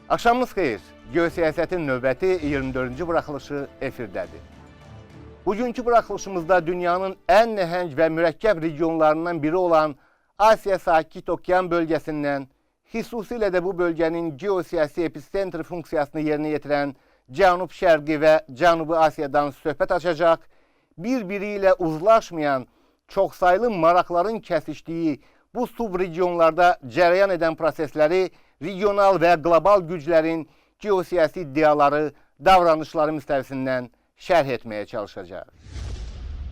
Axşamınız xeyir. Geosiyasətin növbəti 24-cü buraxılışı efirdədir. Bugünkü buraxılışımızda dünyanın ən nəhəng və mürəkkəb regionlarından biri olan Asiya Sakit Okean bölgəsindən, xüsusilə də bu bölgənin geosiyasi epicentr funksiyasını yerinə yetirən Cənub-Şərqi və Cənubi Asiyadan söhbət açacaq, bir-biri ilə uzlaşmayan, çoxsaylı maraqların kəsişdiyi bu subregionlarda cərəyan edən prosesləri regional və qlobal güclərin geosiyasi iddiaları, davranışları müstəvisindən şərh etməyə çalışacaq.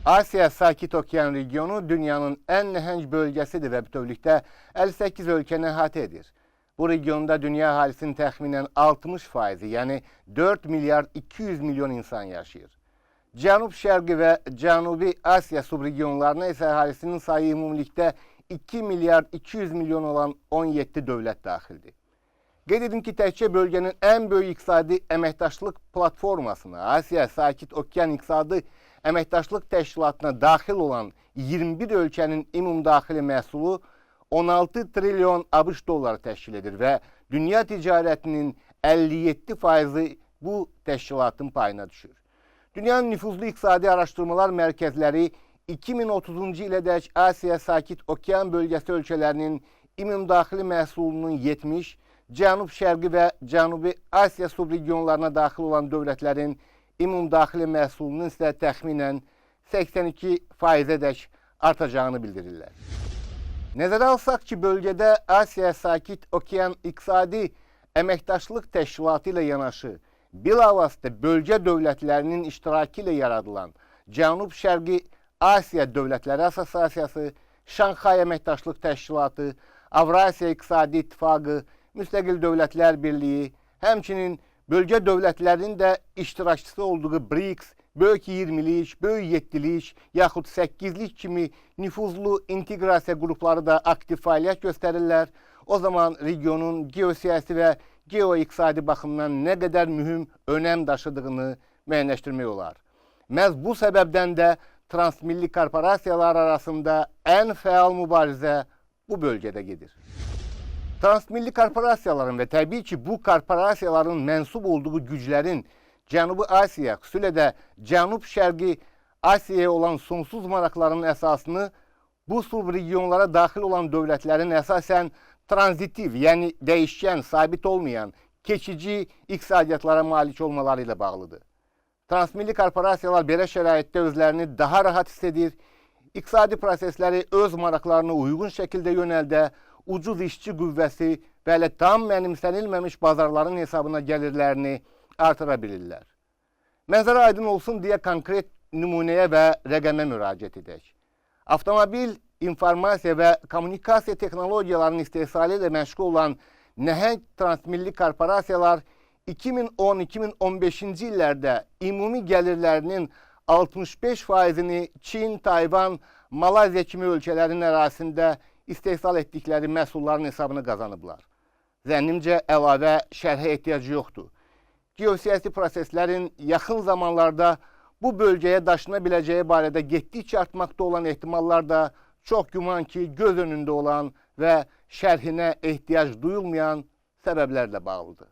Asiya Sakit Okean regionu dünyanın ən nəhəng bölgəsidir və bütövlükdə 58 ölkəni əhatə edir. Bu regionda dünya əhalisinin təxminən 60%, yəni 4 milyard 200 milyon insan yaşayır. Cənub-Şərqi və Cənubi Asiya subregionlarına isə əhalisinin sayı ümumilikdə 2 milyard 200 milyon olan 17 dövlət daxildir. Qeyd edim ki, təkcə bölgənin ən böyük iqtisadi əməkdaşlıq platformasına, Asiya Sakit Okean İqtisadi Əməkdaşlıq Təşkilatına daxil olan 21 ölkənin ümumdaxili məhsulu 16 trilyon ABŞ dolları təşkil edir və dünya ticarətinin 57% bu təşkilatın payına düşür. Dünyanın nüfuzlu iqtisadi araşdırmalar mərkəzləri 2030-cu ilədək Asiya Sakit Okean bölgəsi ölkələrinin ümumdaxili məhsulunun 70, Cənub-Şərqi və Cənubi Asiya subregionlarına daxil olan dövlətlərin ümumdaxili məhsulunun isə təxminən 82%-ədək artacağını bildirirlər. Nəzərə alsaq ki, bölgədə Asiya Sakit Okean İqtisadi Əməkdaşlıq Təşkilatı ilə yanaşı, bilavasitə bölgə dövlətlərinin iştirakı ilə yaradılan Cənub-Şərqi Asiya Dövlətləri Assosiasiyası, Şanxay Əməkdaşlıq Təşkilatı, Avrasiya İqtisadi İttifaqı, Müstəqil Dövlətlər Birliyi, həmçinin bölgə dövlətlərinin də iştirakçısı olduğu BRICS, Böyük 20-lik, Böyük 7-lik, yaxud 8-lik kimi nüfuzlu inteqrasiya qrupları da aktiv fəaliyyət göstərirlər. O zaman regionun geosiyasi və geoiqtisadi baxımdan nə qədər mühüm önəm daşıdığını müəyyənləşdirmək olar. Məhz bu səbəbdən də transmilli korporasiyalar arasında ən fəal mübarizə bu bölgədə gedir. Transmilli korporasiyaların və təbii ki, bu korporasiyaların mənsub olduğu güclərin Cənubi Asiya, xüsusilə də Cənub-Şərqi Asiyaya olan sonsuz maraqlarının əsasını bu subregionlara daxil olan dövlətlərin əsasən tranzitiv, yəni dəyişkən, sabit olmayan, keçici iqtisadiyyatlara malik olmaları ilə bağlıdır. Transmilli korporasiyalar belə şəraitdə özlərini daha rahat hiss edir, iqtisadi prosesləri öz maraqlarına uyğun şəkildə yönəldə, ucuz işçi qüvvəsi və elə tam mənimsənilməmiş bazarların hesabına gəlirlərini artıra bilirlər. Mənzərə aydın olsun deyə konkret nümunəyə və rəqəmə müraciət edək. Avtomobil, informasiya və kommunikasiya texnologiyalarının istehsalı ilə məşğul olan nəhəng transmilli korporasiyalar 2010-2015-ci illərdə ümumi gəlirlərinin 65%-ni Çin, Tayvan, Malayziya kimi ölkələrin ərazisində istehsal etdikləri məhsulların hesabını qazanıblar. Zənnimcə əlavə şərhə ehtiyac yoxdur. Geosiyasi proseslərin yaxın zamanlarda bu bölgəyə daşına biləcəyi barədə getdikcə artmaqda olan ehtimallar da çox güman ki, göz önündə olan və şərhinə ehtiyac duyulmayan səbəblərlə bağlıdır.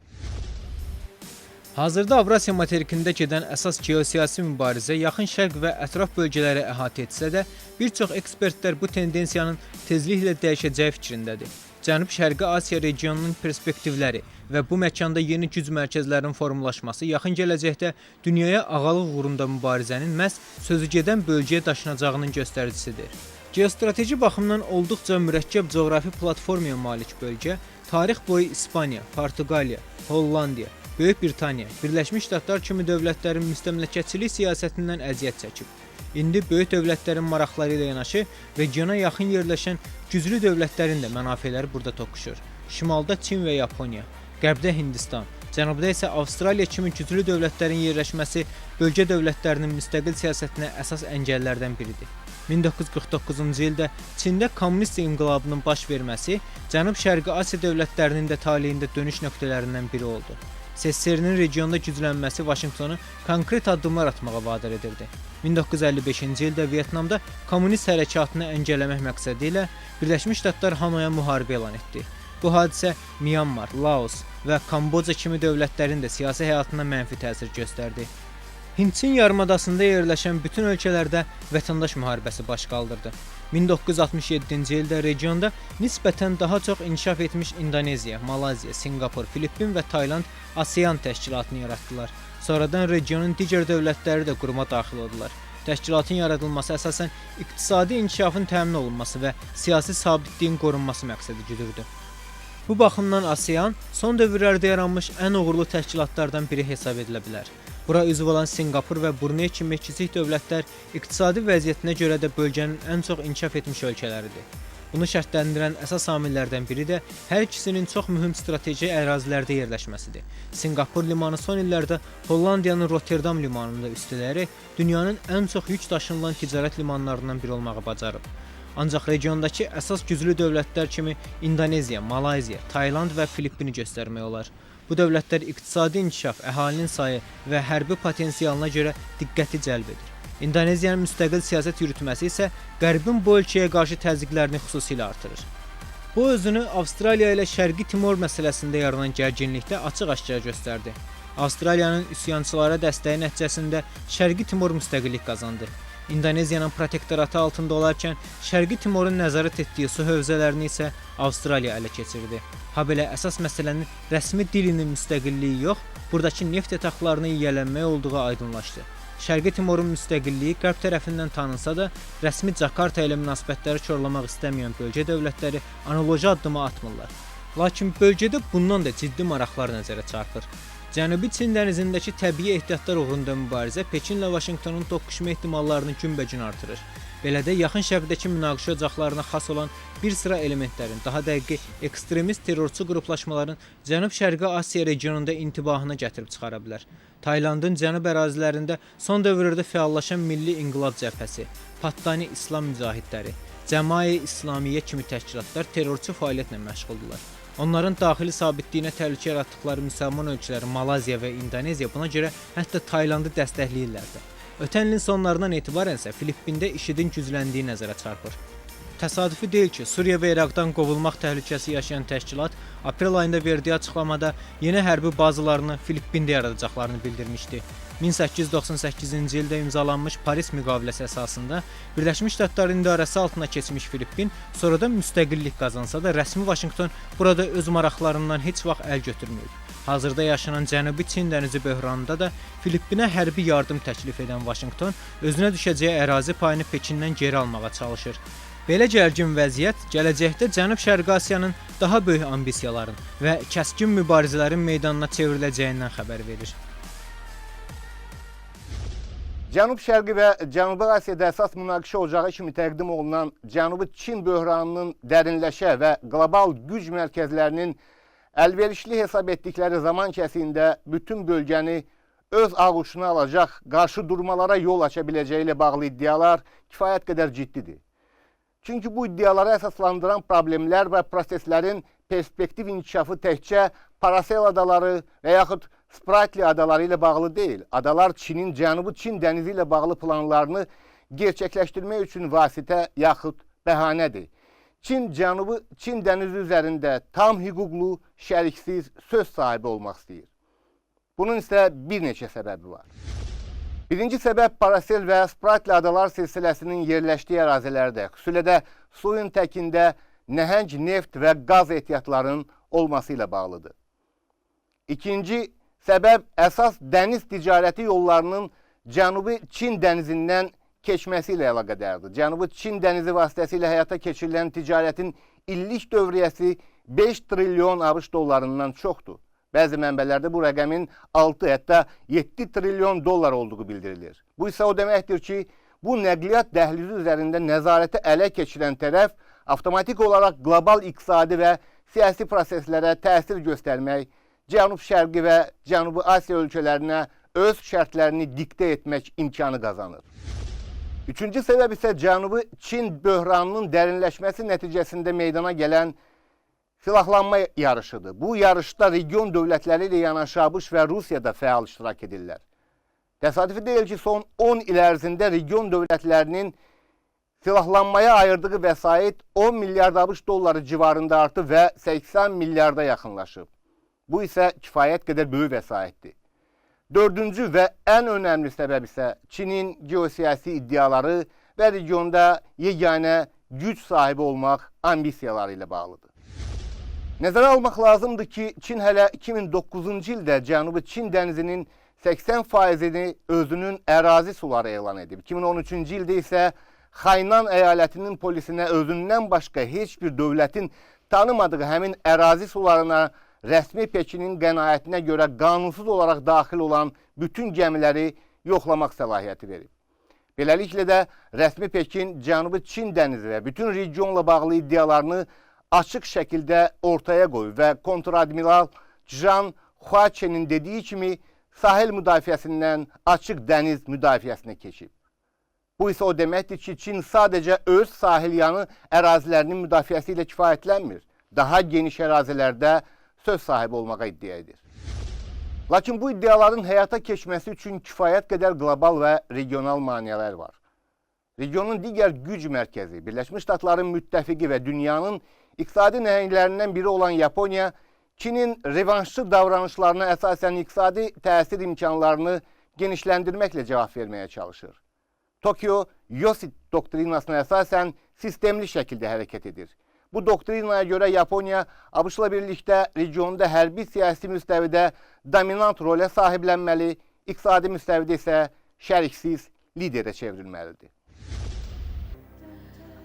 Hazırda Avrasiya materikində gedən əsas geosiyasi mübarizə yaxın şərq və ətraf bölgələri əhatə etsə də, bir çox ekspertlər bu tendensiyanın tezliklə dəyişəcəyi fikrindədir. Cənub-Şərqi Asiya regionunun perspektivləri və bu məkanda yeni güc mərkəzlərinin formulaşması yaxın gələcəkdə dünyaya ağalıq uğrunda mübarizənin məhz sözügedən bölgəyə daşınacağının göstəricisidir. Geostrateji baxımdan olduqca mürəkkəb coğrafi platformaya malik bölgə, tarix boyu İspaniya, Portuqaliya, Hollandiya, Böyük Britaniya, Birləşmiş Ştatlar kimi dövlətlərin müstəmləkəçilik siyasətindən əziyyət çəkib. İndi böyük dövlətlərin maraqları ilə yanaşı, regiona yaxın yerləşən güclü dövlətlərin də mənafeləri burada toqquşur. Şimalda Çin və Yaponiya, qərbdə Hindistan, cənubda isə Avstraliya kimi güclü dövlətlərin yerləşməsi bölgə dövlətlərinin müstəqil siyasətinə əsas əngəllərdən biridir. 1949-cu ildə Çində kommunist inqilabının baş verməsi Cənub-Şərqi Asiya dövlətlərinin də taleyində dönüş nöqtələrindən biri oldu. SSR-nin regionda güclənməsi Vaşinqtonu konkret addımlar atmağa vadar edirdi. 1955-ci ildə Vyetnamda kommunist hərəkatını əngəlləmək məqsədi ilə Birləşmiş Ştatlar Hanoya müharibə elan etdi. Bu hadisə Myanmar, Laos, və Kamboca kimi dövlətlərin də siyasi həyatına mənfi təsir göstərdi. Hindçin yarımadasında yerləşən bütün ölkələrdə vətəndaş müharibəsi baş qaldırdı. 1967-ci ildə regionda nisbətən daha çox inkişaf etmiş İndoneziya, Malayziya, Singapur, Filippin və Tayland ASEAN təşkilatını yaratdılar. Sonradan regionun digər dövlətləri də quruma daxil oldular. Təşkilatın yaradılması əsasən iqtisadi inkişafın təmin olunması və siyasi sabitliyin qorunması məqsədi güdürdü. Bu baxımdan ASEAN son dövrlərdə yaranmış ən uğurlu təşkilatlardan biri hesab edilə bilər. Bura üzv olan Singapur və Bruney kimi kiçik dövlətlər iqtisadi vəziyyətinə görə də bölgənin ən çox inkişaf etmiş ölkələridir. Bunu şərtləndirən əsas amillərdən biri də hər ikisinin çox mühüm strateji ərazilərdə yerləşməsidir. Singapur limanı son illərdə Hollandiyanın Rotterdam limanında üstələyərək dünyanın ən çox yük daşınılan ticarət limanlarından biri olmağı bacarıb. Ancaq regiondakı əsas güclü dövlətlər kimi İndoneziya, Malayziya, Tayland və Filippini göstərmək olar. Bu dövlətlər iqtisadi inkişaf, əhalinin sayı və hərbi potensialına görə diqqəti cəlb edir. İndoneziyanın müstəqil siyasət yürütməsi isə Qərbin bu ölkəyə qarşı təzyiqlərini xüsusilə artırır. Bu özünü Avstraliya ilə Şərqi Timor məsələsində yaranan gərginlikdə açıq-aşkar göstərdi. Avstraliyanın üsyançılara dəstəyi nəticəsində Şərqi Timor müstəqillik qazandı. İndoneziyanın protektoratı altında olarkən Şərqi Timorun nəzarət etdiyi su hövzələrini isə Avstraliya ələ keçirdi. Habelə əsas məsələnin rəsmi dilinin müstəqilliyi yox, buradakı neft yataqlarını yiyələnmək olduğu aydınlaşdı. Şərqi Timorun müstəqilliyi Qərb tərəfindən tanınsa da, rəsmi Cakarta ilə münasibətləri korlamaq istəməyən bölgə dövlətləri analoji addımı atmırlar. Lakin bölgədə bundan da ciddi maraqlar nəzərə çarpır. Cənubi Çin dənizindəki təbii ehtiyatlar uğrunda mübarizə Pekinlə Vaşinqtonun toqquşma ehtimallarını günbəgün artırır. Belə də yaxın şərqdəki münaqişə ocaqlarına xas olan bir sıra elementlərin, daha dəqiqi ekstremist terrorçu qruplaşmaların Cənub-Şərqi Asiya regionunda intibahına gətirib çıxara bilər. Taylandın cənub ərazilərində son dövrlərdə fəallaşan Milli İnqilab Cəbhəsi, Pattani İslam mücahidləri, Cəmaə-i İslamiyyə kimi təşkilatlar terrorçu fəaliyyətlə məşğuldurlar. Onların daxili sabitliyinə təhlükə yaratdıqları müsəlman ölkələri Malayziya və İndoneziya buna görə hətta Taylandı dəstəkləyirlər də. Ötən ilin sonlarından etibarən isə Filippində IŞİD-in gücləndiyi nəzərə çarpır. Təsadüfi deyil ki, Suriya və İraqdan qovulmaq təhlükəsi yaşayan təşkilat aprel ayında verdiyi açıqlamada yeni hərbi bazalarını Filippində yaradacaqlarını bildirmişdi. 1898-ci ildə imzalanmış Paris müqaviləsi əsasında Birləşmiş Ştatların idarəsi altına keçmiş Filippin sonradan müstəqillik qazansa da rəsmi Vaşinqton burada öz maraqlarından heç vaxt əl götürməyib. Hazırda yaşanan Cənubi Çin dənizi böhranında da Filippinə hərbi yardım təklif edən Vaşinqton özünə düşəcəyi ərazi payını Pekindən geri almağa çalışır. Belə gərgin vəziyyət gələcəkdə Cənub-Şərqi Asiyanın daha böyük ambisiyaların və kəskin mübarizələrin meydanına çevriləcəyindən xəbər verir. Cənub-Şərqi və Cənubi Asiyada əsas münaqişə ocağı kimi təqdim olunan Cənubi Çin böhranının dərinləşə və qlobal güc mərkəzlərinin əlverişli hesab etdikləri zaman kəsiyində bütün bölgəni öz ağuşuna alacaq qarşı durmalara yol aça biləcəyi ilə bağlı iddialar kifayət qədər ciddidir. Çünki bu iddiaları əsaslandıran problemlər və proseslərin perspektiv inkişafı təkcə Parasel adaları və yaxud Spratly adaları ilə bağlı deyil. Adalar Çinin Cənubi Çin dənizi ilə bağlı planlarını gerçəkləşdirmək üçün vasitə yaxud bəhanədir. Çin Cənubi Çin dənizi üzərində tam hüquqlu, şəriksiz söz sahibi olmaq istəyir. Bunun isə bir neçə səbəbi var. Birinci səbəb Parasel və Spratly adalar silsiləsinin yerləşdiyi ərazilərdə, xüsusilə də suyun təkində nəhəng neft və qaz ehtiyatlarının olması ilə bağlıdır. İkinci səbəb əsas dəniz ticarəti yollarının Cənubi Çin dənizindən keçməsi ilə əlaqədardır. Cənubi Çin dənizi vasitəsilə həyata keçirilən ticarətin illik dövriyyəsi 5 trilyon ABŞ dollarından çoxdur. Bəzi mənbələrdə bu rəqəmin 6, hətta 7 trilyon dollar olduğu bildirilir. Bu isə o deməkdir ki, bu nəqliyyat dəhlizi üzərində nəzarəti ələ keçirən tərəf avtomatik olaraq qlobal iqtisadi və siyasi proseslərə təsir göstərmək, Cənub-Şərqi və Cənubi Asiya ölkələrinə öz şərtlərini diktə etmək imkanı qazanır. Üçüncü səbəb isə Cənubi Çin böhranının dərinləşməsi nəticəsində meydana gələn silahlanma yarışıdır. Bu yarışda region dövlətləri ilə yanaşı ABŞ və Rusiya da fəal iştirak edirlər. Təsadüfi deyil ki, son 10 il ərzində region dövlətlərinin silahlanmaya ayırdığı vəsait 10 milyard ABŞ dolları civarında artıb və 80 milyarda yaxınlaşıb. Bu isə kifayət qədər böyük vəsaitdir. Dördüncü və ən önəmli səbəb isə Çinin geosiyasi iddiaları və regionda yeganə güc sahibi olmaq ambisiyaları ilə bağlıdır. Nəzərə almaq lazımdır ki, Çin hələ 2009-cu ildə Cənubi Çin dənizinin 80%-ni özünün ərazi suları elan edib. 2013-cü ildə isə Xaynan əyalətinin polisinə özündən başqa heç bir dövlətin tanımadığı həmin ərazi sularına rəsmi Pekinin qənaətinə görə qanunsuz olaraq daxil olan bütün gəmiləri yoxlamaq səlahiyyəti verib. Beləliklə də rəsmi Pekin Cənubi Çin dənizi və bütün regionla bağlı iddialarını açıq şəkildə ortaya qoyub və kontradmiral Zhang Huachenin dediyi kimi sahil müdafiəsindən açıq dəniz müdafiəsinə keçib. Bu isə o deməkdir ki, Çin sadəcə öz sahilyanı ərazilərinin müdafiəsi ilə kifayətlənmir. Daha geniş ərazilərdə söz sahibi olmağa iddia edir. Lakin bu iddiaların həyata keçməsi üçün kifayət qədər qlobal və regional maneələr var. Regionun digər güc mərkəzi, Birləşmiş Ştatların müttəfiqi və dünyanın iqtisadi nəhənglərindən biri olan Yaponiya, Çinin revanşçı davranışlarına əsasən iqtisadi təsir imkanlarını genişləndirməklə cavab verməyə çalışır. Tokyo, Yoshit doktrinasına əsasən sistemli şəkildə hərəkət edir. Bu doktrinaya görə Yaponiya, ABŞ-la birlikdə regionda hərbi siyasi müstəvidə dominant rolə sahiblənməli, iqtisadi müstəvidə isə şəriksiz liderə çevrilməlidir.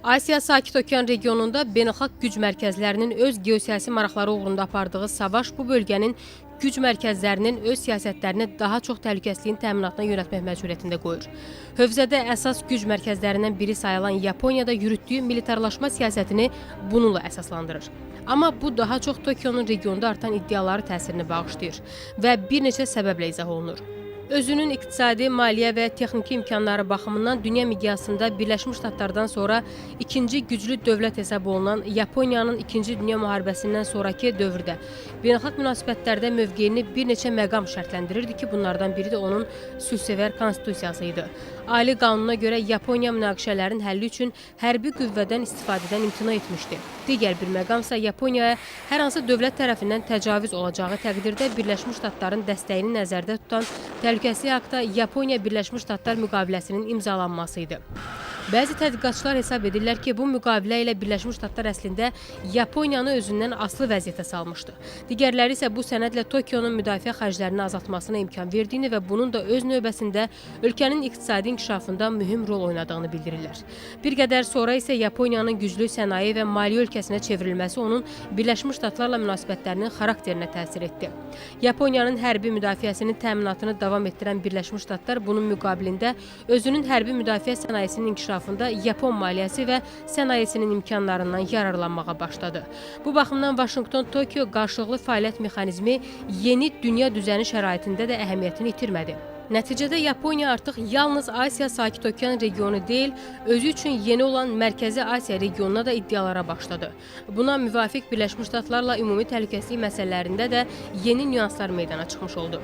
Asiya Sakit Okean regionunda beynəlxalq güc mərkəzlərinin öz geosiyasi maraqları uğrunda apardığı savaş bu bölgənin güc mərkəzlərinin öz siyasətlərini daha çox təhlükəsizliyin təminatına yönəltmək məcburiyyətində qoyur. Hövzədə əsas güc mərkəzlərindən biri sayılan Yaponiyada yürütdüyü militarlaşma siyasətini bununla əsaslandırır. Amma bu daha çox Tokionun regionda artan iddiaları təsirini bağışlayır və bir neçə səbəblə izah olunur. Özünün iqtisadi, maliyyə və texniki imkanları baxımından dünya miqyasında Birləşmiş Ştatlardan sonra ikinci güclü dövlət hesab olunan Yaponiyanın 2-ci Dünya müharibəsindən sonraki dövrdə beynəlxalq münasibətlərdə mövqeyini bir neçə məqam şərtləndirirdi ki, bunlardan biri də onun sülhsevər konstitusiyası idi. Ali qanuna görə Yaponiya münaqişələrin həlli üçün hərbi qüvvədən istifadədən imtina etmişdi. Digər bir məqamsa Yaponiyaya hər hansı dövlət tərəfindən təcavüz olacağı təqdirdə Birləşmiş Ştatların dəstəyini nəzərdə tutan Təhlükəsizlik Aktda Yaponiya Birləşmiş Ştatlar müqaviləsinin imzalanması idi. Bəzi tədqiqatçılar hesab edirlər ki, bu müqavilə ilə Birləşmiş Ştatlar əslində Yaponiyanı özündən asılı vəziyyətə salmışdı. Digərləri isə bu sənədlə Tokionun müdafiə xərclərini azaltmasına imkan verdiyini və bunun da öz növbəsində ölkənin iqtisadi inkişafında mühüm rol oynadığını bildirirlər. Bir qədər sonra isə Yaponiyanın güclü sənaye və maliyyə ölkəsinə çevrilməsi onun Birləşmiş Ştatlarla münasibətlərinin xarakterinə təsir etdi. Yaponiyanın hərbi müdafiəsinin təminatını davam etdirən Birləşmiş Ştatlar bunun müqabilində özünün hərbi müdafiə sənayesinin inkişafında Yapon maliyyəsi və sənayesinin imkanlarından yararlanmağa başladı. Bu baxımdan Vaşinqton-Tokyo qarşılıqlı fəaliyyət mexanizmi yeni dünya düzəni şəraitində də əhəmiyyətini itirmədi. Nəticədə Yaponiya artıq yalnız Asiya Sakit Okean regionu deyil, özü üçün yeni olan Mərkəzi Asiya regionuna da iddialara başladı. Buna müvafiq Birləşmiş Ştatlarla ümumi təhlükəsizlik məsələlərində də yeni nüanslar meydana çıxmış oldu.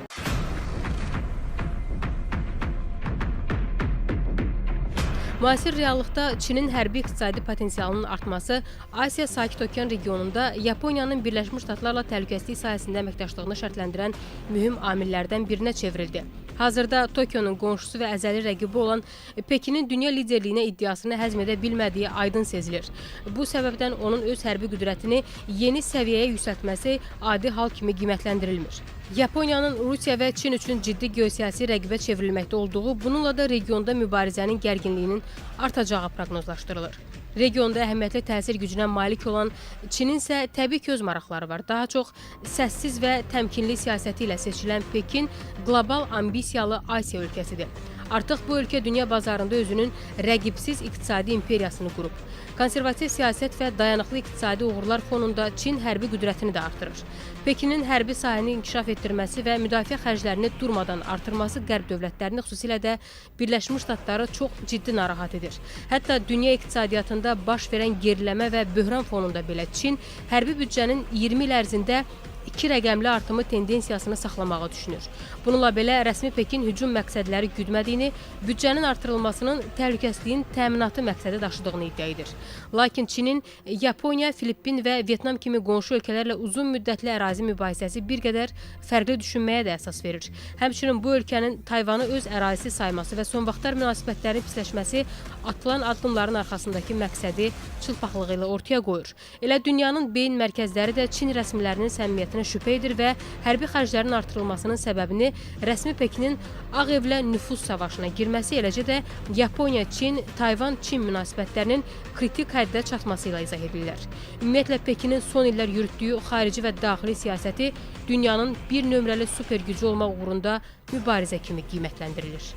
Müasir reallıqda Çinin hərbi iqtisadi potensialının artması Asiya Sakit Okean regionunda Yaponiyanın Birləşmiş Ştatlarla təhlükəsizlik sahəsində əməkdaşlığını şərtləndirən mühüm amillərdən birinə çevrildi. Hazırda Tokionun qonşusu və əzəli rəqibi olan Pekinin dünya liderliyinə iddiasını həzm edə bilmədiyi aydın sezilir. Bu səbəbdən onun öz hərbi qüdrətini yeni səviyyəyə yüksəltməsi adi hal kimi qiymətləndirilmir. Yaponiyanın Rusiya və Çin üçün ciddi geosiyasi rəqibə çevrilməkdə olduğu, bununla da regionda mübarizənin gərginliyinin artacağı proqnozlaşdırılır. Regionda əhəmiyyətli təsir gücünə malik olan Çinin isə təbii ki öz maraqları var. Daha çox səssiz və təmkinli siyasəti ilə seçilən Pekin qlobal ambisiyalı Asiya ölkəsidir. Artıq bu ölkə dünya bazarında özünün rəqibsiz iqtisadi imperiyasını qurub. Konservativ siyasət və dayanıqlı iqtisadi uğurlar fonunda Çin hərbi qüdrətini də artırır. Pekinin hərbi sahəni inkişaf etdirməsi və müdafiə xərclərini durmadan artırması qərb dövlətlərini, xüsusilə də Birləşmiş Ştatları çox ciddi narahat edir. Hətta dünya iqtisadiyyatında baş verən geriləmə və böhran fonunda belə Çin hərbi büdcənin 20 il ərzində 2 rəqəmli artımı tendensiyasını saxlamağı düşünür. Bununla belə rəsmi Pekin hücum məqsədləri güdmədiyini, büdcənin artırılmasının təhlükəsizliyin təminatı məqsədi daşıdığını iddia edir. Lakin Çinin Yaponiya, Filippin və Vyetnam kimi qonşu ölkələrlə uzun müddətli ərazi mübahisəsi bir qədər fərqli düşünməyə də əsas verir. Həmçinin bu ölkənin Tayvanı öz ərazisi sayması və son vaxtlar münasibətlərin pisləşməsi atılan addımların arxasındakı məqsədi çılpaqlığı ilə ortaya qoyur. Elə dünyanın beyin mərkəzləri də Çin rəsmilərinin səmimiyyətinə şübhə edir və hərbi xərclərin artırılmasının səbəbini rəsmi Pekinin Ağ Evlə nüfuz savaşına girməsi, eləcə də Yaponiya-Çin, Tayvan-Çin münasibətlərinin kritik həddə çatması ilə izah edirlər. Ümumiyyətlə, Pekinin son illər yürütdüyü xarici və daxili siyasəti dünyanın bir nömrəli super gücü olmaq uğrunda mübarizə kimi qiymətləndirilir.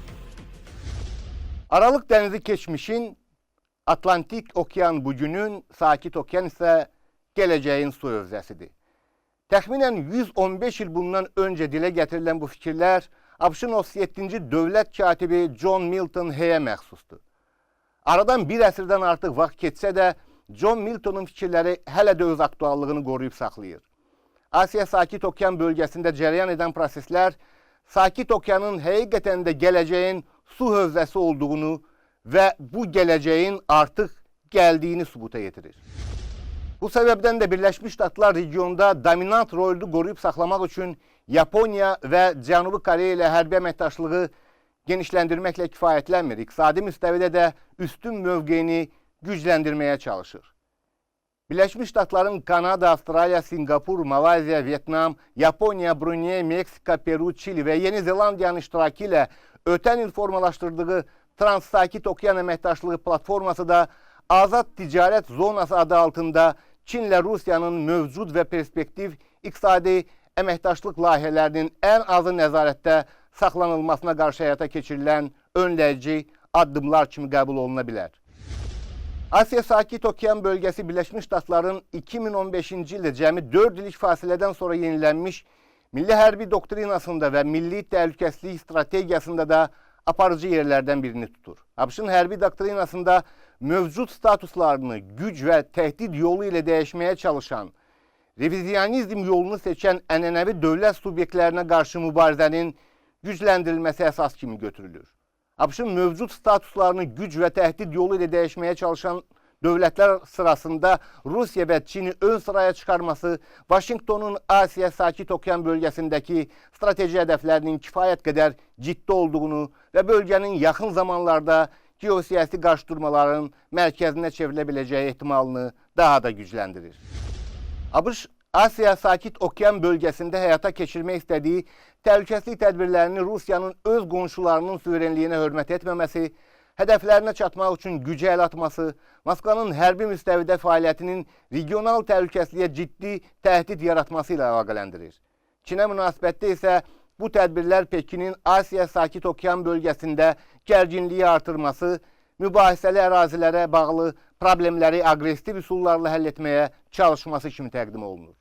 Aralıq dənizi keçmişin, Atlantik Okean bugünün, Sakit Okean isə gələcəyin su hövzəsidir. Təxminən 115 il bundan öncə dilə gətirilən bu fikirlər ABŞ-ın 37-ci dövlət katibi John Milton Hay'ə məxsusdur. Aradan bir əsrdən artıq vaxt keçsə də John Milton'un fikirləri hələ də öz aktuallığını qoruyub saxlayır. Asiya Sakit Okean bölgəsində cərəyan edən proseslər Sakit Okeanın həqiqətən də gələcəyin su hövzəsi olduğunu və bu gələcəyin artıq gəldiyini sübuta yetirir. Bu səbəbdən də Birləşmiş Ştatlar regionda dominant rolü qoruyub saxlamaq üçün Yaponiya və Cənubi Koreya ilə hərbi əməkdaşlığı genişləndirməklə kifayətlənmir. İqtisadi müstəvidə də üstün mövqeyini gücləndirməyə çalışır. Birləşmiş Ştatların Kanada, Avstraliya, Singapur, Malayziya, Vyetnam, Yaponiya, Brunei, Meksika, Peru, Çili və Yeni Zelandiyanın iştirakı ilə ötən il formalaşdırdığı Trans-Sakit Okean əməkdaşlığı platforması da Azad Ticarət Zonası adı altında Çinlə Rusiyanın mövcud və perspektiv iqtisadi əməkdaşlıq layihələrinin ən azı nəzarətdə saxlanılmasına qarşı həyata keçirilən önləyici addımlar kimi qəbul oluna bilər. Asiya Sakit Okean bölgəsi Birləşmiş Ştatların 2015-ci ildə cəmi 4 illik fasilədən sonra yenilənmiş milli hərbi doktrinasında və milli təhlükəsizlik strategiyasında da aparıcı yerlərdən birini tutur. ABŞ-ın hərbi doktrinasında mövcud statuslarını güc və təhdid yolu ilə dəyişməyə çalışan, revizionizm yolunu seçən ənənəvi dövlət subyektlərinə qarşı mübarizənin gücləndirilməsi əsas kimi götürülür. ABŞ-ın mövcud statuslarını güc və təhdid yolu ilə dəyişməyə çalışan dövlətlər sırasında Rusiya və Çini ön sıraya çıxarması, Vaşinqtonun Asiya Sakit Okean bölgəsindəki strateji hədəflərinin kifayət qədər ciddi olduğunu və bölgənin yaxın zamanlarda geosiyasi qarşıdurmaların mərkəzinə çevrilə biləcəyi ehtimalını daha da gücləndirir. ABŞ Asiya Sakit Okean bölgəsində həyata keçirmək istədiyi təhlükəsizlik tədbirlərini Rusiyanın öz qonşularının suverenliyinə hörmət etməməsi, hədəflərinə çatmaq üçün gücə əl atması, Moskvanın hərbi müstəvidə fəaliyyətinin regional təhlükəsizliyə ciddi təhdid yaratması ilə əlaqələndirir. Çinə münasibətdə isə bu tədbirlər Pekinin Asiya Sakit Okean bölgəsində gərginliyi artırması, mübahisəli ərazilərə bağlı problemləri aqressiv üsullarla həll etməyə çalışması kimi təqdim olunur.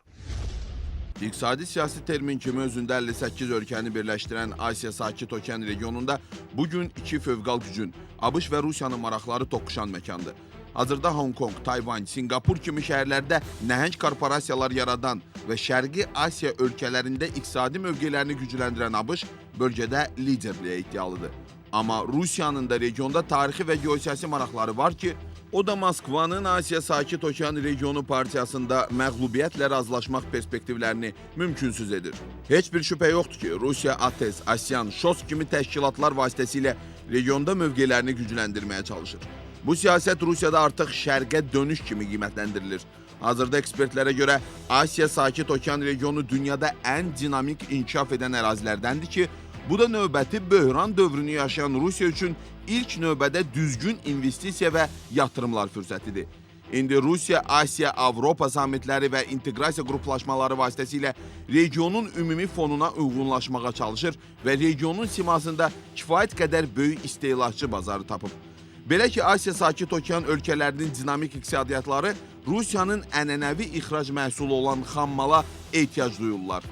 İqtisadi siyasi termin kimi özündə 58 ölkəni birləşdirən Asiya Sakit Okean regionunda bugün iki fövqal gücün, ABŞ və Rusiyanın maraqları toqquşan məkandır. Hazırda Hong Kong, Tayvan, Singapur kimi şəhərlərdə nəhəng korporasiyalar yaradan və Şərqi Asiya ölkələrində iqtisadi mövqelərini gücləndirən ABŞ bölgədə liderliyə iddialıdır. Amma Rusiyanın da regionda tarixi və geosiyasi maraqları var ki, o da Moskvanın Asiya Sakit Okean regionu partiyasında məğlubiyyətlə razılaşmaq perspektivlərini mümkünsüz edir. Heç bir şübhə yoxdur ki, Rusiya ATES, ASEAN, ŞOS kimi təşkilatlar vasitəsilə regionda mövqelərini gücləndirməyə çalışır. Bu siyasət Rusiyada artıq şərqə dönüş kimi qiymətləndirilir. Hazırda ekspertlərə görə Asiya Sakit Okean regionu dünyada ən dinamik inkişaf edən ərazilərdəndir ki, bu da növbəti böhran dövrünü yaşayan Rusiya üçün ilk növbədə düzgün investisiya və yatırımlar fürsətidir. İndi Rusiya, Asiya, Avropa sammitləri və inteqrasiya qruplaşmaları vasitəsilə regionun ümumi fonuna uyğunlaşmağa çalışır və regionun simasında kifayət qədər böyük istehlakçı bazarı tapıb. Belə ki, Asiya Sakit Okean ölkələrinin dinamik iqtisadiyyatları Rusiyanın ənənəvi ixrac məhsulu olan xammala ehtiyac duyurlar.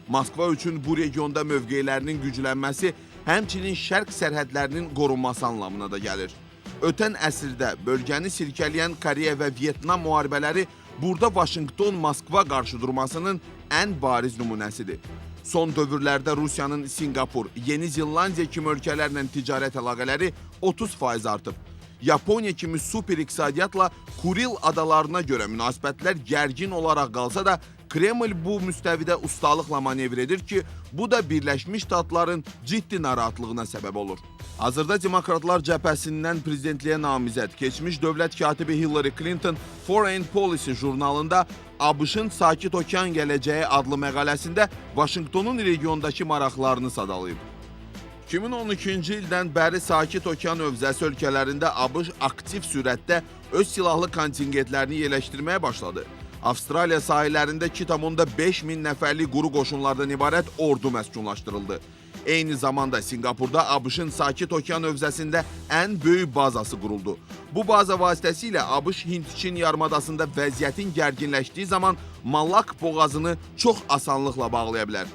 Moskva üçün bu regionda mövqelərinin güclənməsi həmçinin şərq sərhədlərinin qorunması anlamına da gəlir. Ötən əsrdə bölgəni silkələyən Koreya və Vyetnam müharibələri burada Vaşinqton-Moskva qarşıdurmasının ən bariz nümunəsidir. Son dövrlərdə Rusiyanın Singapur, Yeni Zelandiya kimi ölkələrlə ticarət əlaqələri 30% artıb. Yaponiya kimi super iqtisadiyyatla Kuril adalarına görə münasibətlər gərgin olaraq qalsa da, Kreml bu müstəvidə ustalıqla manevr edir ki, bu da Birləşmiş Ştatların ciddi narahatlığına səbəb olur. Hazırda Demokratlar cəbhəsindən prezidentliyə namizəd, keçmiş dövlət katibi Hillary Clinton Foreign Policy jurnalında ABŞ-ın Sakit Okean Gələcəyi adlı məqaləsində Vaşinqtonun regiondakı maraqlarını sadalayıb. 2012-ci ildən bəri Sakit Okean hövzəsi ölkələrində ABŞ aktiv sürətdə öz silahlı kontingentlərini yerləşdirməyə başladı. Avstraliya sahillərində 2,5 min nəfərlik quru qoşunlardan ibarət ordu məskunlaşdırıldı. Eyni zamanda Singapurda ABŞ-ın Sakit Okean hövzəsində ən böyük bazası quruldu. Bu baza vasitəsilə ABŞ Hind-Çin yarımadasında vəziyyətin gərginləşdiyi zaman Malak boğazını çox asanlıqla bağlaya bilər.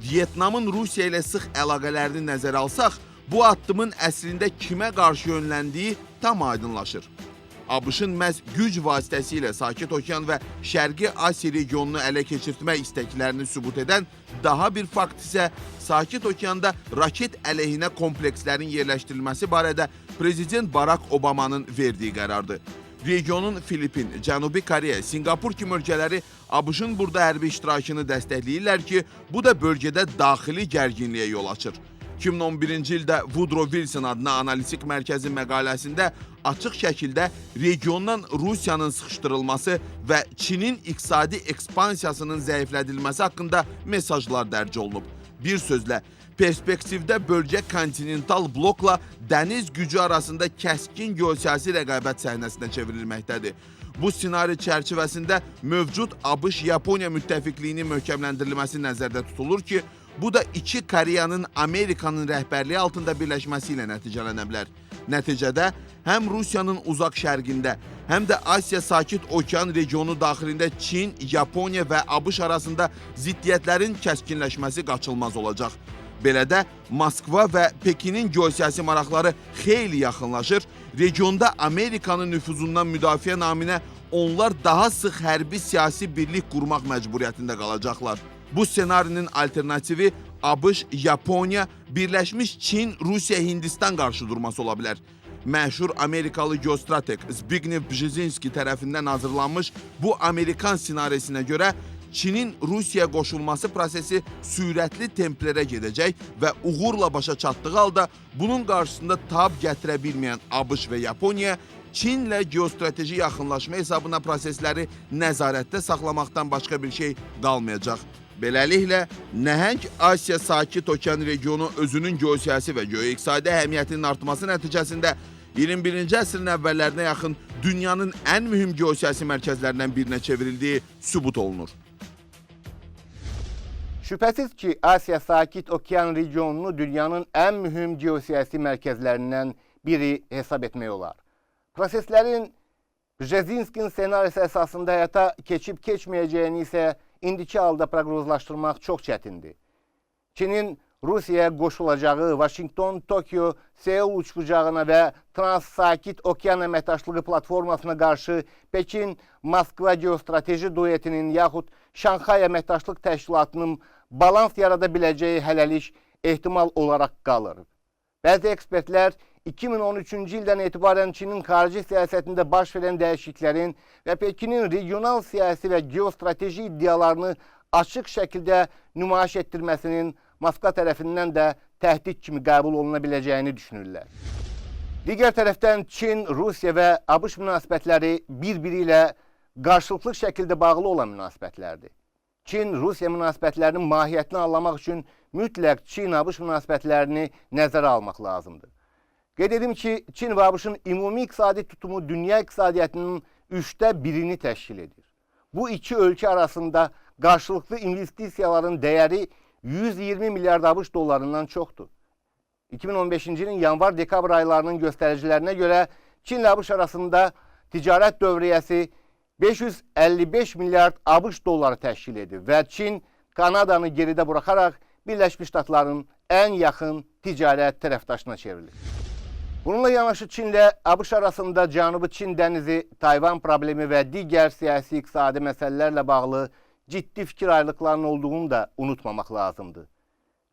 Vyetnamın Rusiya ilə sıx əlaqələrini nəzərə alsaq, bu addımın əslində kimə qarşı yönləndiyi tam aydınlaşır. ABŞ-ın məhz güc vasitəsilə Sakit Okean və Şərqi Asiya regionunu ələ keçirtmək istəklərini sübut edən daha bir fakt isə Sakit Okeanda raket əleyhinə komplekslərin yerləşdirilməsi barədə Prezident Barack Obamanın verdiyi qərardır. Regionun Filipin, Cənubi Koreya, Singapur kimi ölkələri ABŞ-ın burada hərbi iştirakını dəstəkləyirlər ki, bu da bölgədə daxili gərginliyə yol açır. 2011-ci ildə Woodrow Wilson adına analitik mərkəzin məqaləsində açıq şəkildə regiondan Rusiyanın sıxışdırılması və Çinin iqtisadi ekspansiyasının zəiflədilməsi haqqında mesajlar dərc olunub. Bir sözlə, perspektivdə bölgə kontinental blokla dəniz gücü arasında kəskin geosiyasi rəqabət səhnəsinə çevrilməkdədir. Bu ssenari çərçivəsində mövcud ABŞ-Yaponiya müttəfiqliyinin möhkəmləndirilməsi nəzərdə tutulur ki, bu da iki Koreyanın Amerikanın rəhbərliyi altında birləşməsi ilə nəticələnə bilər. Nəticədə həm Rusiyanın uzaq şərqində, həm də Asiya Sakit Okean regionu daxilində Çin, Yaponiya və ABŞ arasında ziddiyyətlərin kəskinləşməsi qaçılmaz olacaq. Belə də Moskva və Pekinin geosiyasi maraqları xeyli yaxınlaşır, regionda Amerikanın nüfuzundan müdafiə naminə onlar daha sıx hərbi siyasi birlik qurmaq məcburiyyətində qalacaqlar. Bu ssenarinin alternativi ABŞ, Yaponiya, Birləşmiş Çin, Rusiya, Hindistan qarşıdurması ola bilər. Məşhur Amerikalı geostrateg Zbigniew Brzezinski tərəfindən hazırlanmış bu Amerikan ssenarisinə görə Çinin Rusiya qoşulması prosesi sürətli templərə gedəcək və uğurla başa çatdığı halda bunun qarşısında tab gətirə bilməyən ABŞ və Yaponiya Çinlə geostrateji yaxınlaşma hesabına prosesləri nəzarətdə saxlamaqdan başqa bir şey qalmayacaq. Beləliklə, nəhəng Asiya Sakit Okean regionu özünün geosiyasi və geoiqtisadi əhəmiyyətinin artması nəticəsində 21-ci əsrin əvvəllərinə yaxın dünyanın ən mühüm geosiyasi mərkəzlərindən birinə çevrildiyi sübut olunur. Şübhəsiz ki, Asiya Sakit Okean regionunu dünyanın ən mühüm geosiyasi mərkəzlərindən biri hesab etmək olar. Proseslərin Brzezinskinin ssenarisi əsasında həyata keçib-keçməyəcəyini isə indiki halda proqnozlaşdırmaq çox çətindir. Çinin Rusiyaya qoşulacağı, Vaşinqton, Tokyo, Seul uçbucağına və Trans-Sakit Okean əməkdaşlığı platformasına qarşı Pekin, Moskva geostrateji duetinin yaxud Şanxay əməkdaşlıq təşkilatının balans yarada biləcəyi hələlik ehtimal olaraq qalır. Bəzi ekspertlər 2013-cü ildən etibarən Çinin xarici siyasətində baş verən dəyişikliklərin və Pekinin regional siyasi və geostrateji iddialarını açıq şəkildə nümayiş etdirməsinin Moskva tərəfindən də təhdid kimi qəbul oluna biləcəyini düşünürlər. Digər tərəfdən Çin, Rusiya və ABŞ münasibətləri bir-biri ilə qarşılıqlı şəkildə bağlı olan münasibətlərdir. Çin-Rusiya münasibətlərinin mahiyyətini anlamaq üçün mütləq Çin-ABŞ münasibətlərini nəzərə almaq lazımdır. Qeyd edim ki, Çin və ABŞ-ın ümumi iqtisadi tutumu dünya iqtisadiyyatının 1/3-ni təşkil edir. Bu iki ölkə arasında qarşılıqlı investisiyaların dəyəri 120 milyard ABŞ dollarından çoxdur. 2015-ci ilin yanvar-dekabr aylarının göstəricilərinə görə Çin ilə ABŞ arasında ticarət dövriyyəsi 555 milyard ABŞ dolları təşkil edir və Çin Kanadanı geridə buraxaraq Birləşmiş Ştatların ən yaxın ticarət tərəfdaşına çevrilir. Bununla yanaşı Çinlə ABŞ arasında Cənubi Çin dənizi, Tayvan problemi və digər siyasi iqtisadi məsələlərlə bağlı ciddi fikir ayrılıklarının olduğunu da unutmamak lazımdır.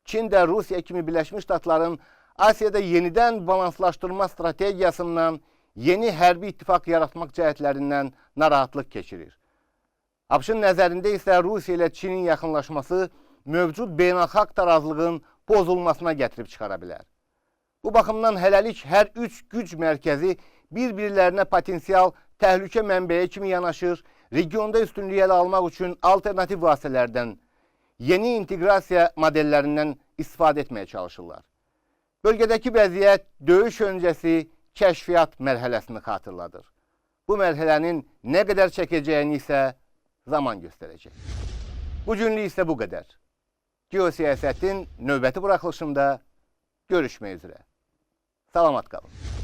Çin de Rusya kimi Birleşmiş Ştatların Asya'da yeniden balanslaştırma stratejiyasından yeni hərbi ittifak yaratmak cəhətlərindən narahatlıq keçirir. ABŞ-ın nəzərində isə Rusiya ilə Çinin yaxınlaşması mövcud beynəlxalq tarazlığın pozulmasına gətirib çıxara bilər. Bu baxımdan hələlik hər üç güc mərkəzi bir-birlərinə potensial təhlükə mənbəyi kimi yanaşır, regionda üstünlüyü ələ almaq üçün alternativ vasitələrdən, yeni inteqrasiya modellərindən istifadə etməyə çalışırlar. Bölgədəki vəziyyət döyüş öncəsi kəşfiyyat mərhələsini xatırladır. Bu mərhələnin nə qədər çəkəcəyini isə zaman göstərəcək. Bu günlük isə bu qədər. Geosiyasətin növbəti buraxılışında görüşmək üzrə. Salamat qalın.